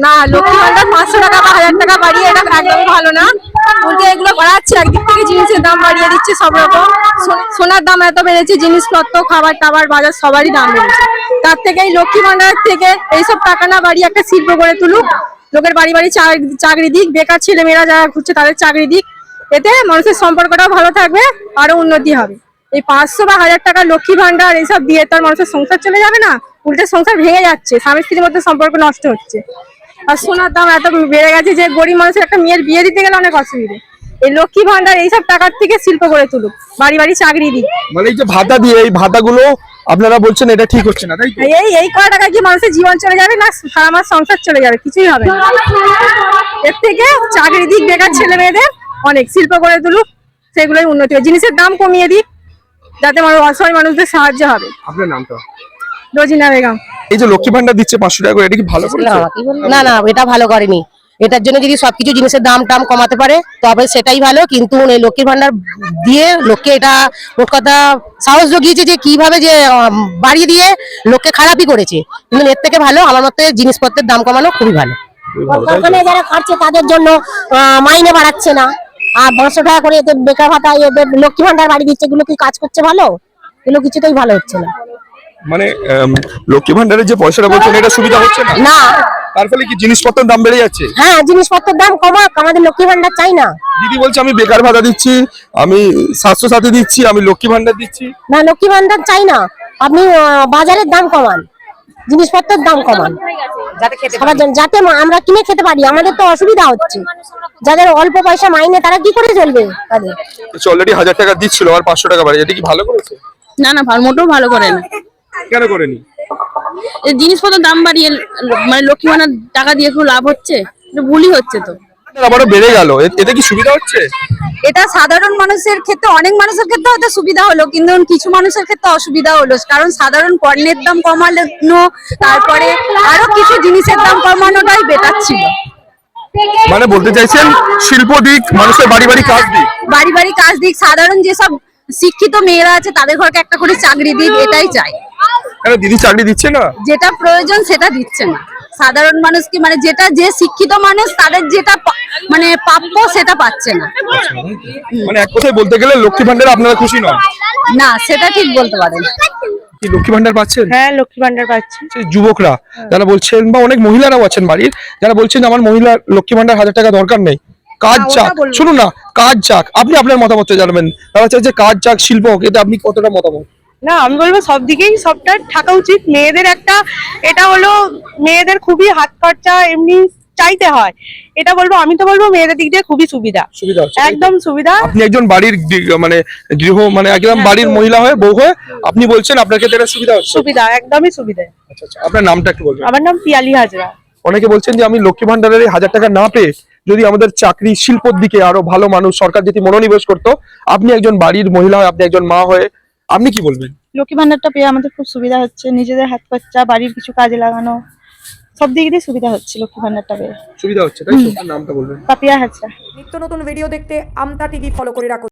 না, লক্ষ্মী ভান্ডার 500 টাকা বা 1000 টাকা বাড়িয়ে এটা একদমই ভালো না। উল্টে এগুলো বাড়াচ্ছে, একদিক থেকে জিনিসের দাম বাড়িয়ে দিচ্ছে সব রকম। সোনার দাম এত বেড়েছে, জিনিসপত্র খাবার টাবার বাজার সবারই দাম বেড়েছে। তার থেকে এই লক্ষ্মী ভান্ডার থেকে এইসব টাকা না বাড়িয়ে একটা শিল্প গড়ে তুলুক, লোকের বাড়ি বাড়ি চাকরি দিক, বেকার ছেলে মেয়েরা যারা ঘুরছে তাদের চাকরি দিক। এতে মানুষের সম্পর্কটাও ভালো থাকবে, আরো উন্নতি হবে। এই 500 বা 1000 টাকা লক্ষ্মী ভান্ডার এইসব দিয়ে তো আর মানুষের সংসার চলে যাবে না, উল্টে সংসার ভেঙে যাচ্ছে, স্বামী স্ত্রীর মধ্যে সম্পর্ক নষ্ট হচ্ছে। আর সোনার দাম এত বেড়ে গেছে যে গরিব মানুষের একটা মেয়ের বিয়ে দিতে গেলে অনেক অসুবিধে। এই লক্ষ্মী ভান্ডার এইসব টাকার থেকে শিল্প গড়ে তুলুক, বাড়ি বাড়ি চাকরি দিক। মানে এই যে ভাতা দিয়ে, এই ভাতাগুলো আপনারা বলছেন এটা ঠিক হচ্ছে না, তাই তো? এই কয় টাকা কি মানুষের জীবন চলে যাবে না সারা মাস সংসার চলে যাবে, কিছুই হবে না। এর থেকে চাকরি দিক, বেকার ছেলে মেয়েদের অনেক শিল্প গড়ে তুলুক, সেগুলোই উন্নতি হবে। জিনিসের দাম কমিয়ে দিক, যাতে অসহায় মানুষদের সাহায্য হবে। আপনার নামটা? রোজিনা বেগম। এই যে লক্ষ্মী ভান্ডার দিচ্ছে 500 টাকা করে, এটা কি ভালো করেছে? না না, এটা ভালো করেনি। এটার জন্য যদি সবকিছু জিনিসের দাম টাম কমাতে পারে তবে সেটাই ভালো, কিন্তু এই লক্ষ্মীর ভান্ডার দিয়ে লোককে এটা মোট কথা সাহস জুগিয়েছে যে কিভাবে যে বাড়িয়ে দিয়ে লোককে খারাপই করেছে। কিন্তু এর থেকে ভালো আমার মতে জিনিসপত্রের দাম কমানো খুবই ভালো। কলকারখানায় যারা খাচ্ছে তাদের জন্য মাইনে বাড়াচ্ছে না, আর 500 টাকা করে এদের বেকার ভাতা, এদের লক্ষ্মী ভান্ডার বাড়ি দিচ্ছে, এগুলো কি কাজ করছে ভালো? এগুলো কিছুতেই ভালো হচ্ছে না। মানে লক্ষ্মী ভান্ডারের যে পয়সাটা বলছেন এটা সুবিধা হচ্ছে না, না, তার ফলে কি জিনিসপত্রের দাম বেড়ে যাচ্ছে? হ্যাঁ, জিনিসপত্রের দাম কমাক, আমাদের লক্ষ্মী ভান্ডার চাই না। দিদি বলছে আমি বেকার ভাতা দিচ্ছি, আমি স্বাস্থ্য সাথী দিচ্ছি, আমি লক্ষ্মী ভান্ডার দিচ্ছি। না, লক্ষ্মী ভান্ডার চাই না, আপনি বাজারের দাম কমান, জিনিসপত্রের দাম কমান, সবার জন্য, যাতে আমরা কিনে খেতে পারি। আমাদের তো অসুবিধা হচ্ছে, যাদের অল্প পয়সা মাইনে তারা কি করে চলবে? তাদের অলরেডি 1000 টাকা দিচ্ছিল, আর 500 টাকা বাড়ি, এটা কি ভালো করেছে? না না, মোটেও ভালো করে না। কেন করেনি? এই জিনিসপত্রের দাম বাড়িয়ে মানে লক্ষ্মী ভান্ডার টাকা দিয়ে খুব লাভ হচ্ছে, এটা ভুলই হচ্ছে তো। আবারও বেড়ে গেল, এতে কি সুবিধা হচ্ছে? এটা সাধারণ মানুষের ক্ষেত্রে, অনেক মানুষের ক্ষেত্রে হয়তো সুবিধা হলো, কিন্তু কিছু মানুষের ক্ষেত্রে অসুবিধা হলো। কারণ সাধারণ পণ্যের দাম কমানো, তারপরে আরো কিছু জিনিসের দাম কমানোটাই বেটার ছিল। মানে বলতে চাইছেন শিল্প দিক, মানুষের বাড়ি বাড়ি কাজ দিক, বাড়ি বাড়ি কাজ দিক, সাধারণ যেসব শিক্ষিত মেয়েরা আছে তাদের ঘরকে একটা করে চাকরি দিক, এটাই চাই। কেন দিদি চাকরি দিচ্ছে না? যেটা প্রয়োজন সেটা দিচ্ছে না সাধারণ মানুষকে, মানে যেটা যে শিক্ষিত মানুষ তাদের যেটা মানে প্রাপ্য সেটা পাচ্ছে না। মানে এক কথায় বলতে গেলে লক্ষ্মী ভান্ডারে আপনারা খুশি নন? না, সেটা ঠিক বলতে পারেন। কি লক্ষ্মী ভান্ডার পাচ্ছেন? হ্যাঁ, লক্ষ্মী ভান্ডার পাচ্ছি। সেই যুবকরা যারা বলছেন, বা অনেক মহিলারাও আছেন বাড়ির, যারা বলছেন আমার মহিলা লক্ষ্মী ভান্ডার 1000 টাকা দরকার নেই, কাজ চাক, শুনুন না, কাজ চাক। আপনি আপনার মতামত জানাবেন, তারা চাইছে কাজ চাক, শিল্প হোক, এটা আপনি কতটা মতামত? না, আমি বলবো সব দিকেই সবটা থাকা উচিত। মেয়েদের একটা, এটা হলো মেয়েদের খুবই হাত খরচা এমনি চাইতে হয়, এটা বলবো। আমি তো বলবো মেয়েদের দিক দিয়ে খুবই সুবিধা, একদম সুবিধা। আপনি একজন বাড়ির মানে গৃহ, মানে একদম বাড়ির মহিলা হয়ে, বউ হয়ে আপনি বলছেন আপনার ক্ষেত্রে এটা সুবিধা হচ্ছে? সুবিধা, একদমই সুবিধা। আচ্ছা আচ্ছা, আপনার নামটা একটু বলবেন? আমার নাম পিয়ালি হাজরা। অনেকে বলছেন যে আমি লক্ষ্মী ভান্ডারের 1000 টাকা না পেয়ে যদি আমাদের চাকরি শিল্পর দিকে আরো ভালো মানুষ, সরকার যদি মনোনিবেশ করতো। আপনি একজন বাড়ির মহিলা হয়ে, আপনি একজন মা হয়ে আপনি কি বলবেন? লক্ষ্মী ভান্ডারটা পেয়ে আমাদের খুব সুবিধা হচ্ছে, নিজেদের হাত খরচা, বাড়ির কিছু কাজে লাগানো, সব দিক দিয়ে সুবিধা হচ্ছে লক্ষ্মী ভান্ডারটা পেয়ে। সুবিধা হচ্ছে, তাই তো? নামটা বলবেন? পাপিয়া হাজরা। নিত্য নতুন ভিডিও দেখতে আমতা টিভি ফলো করে রাখুন।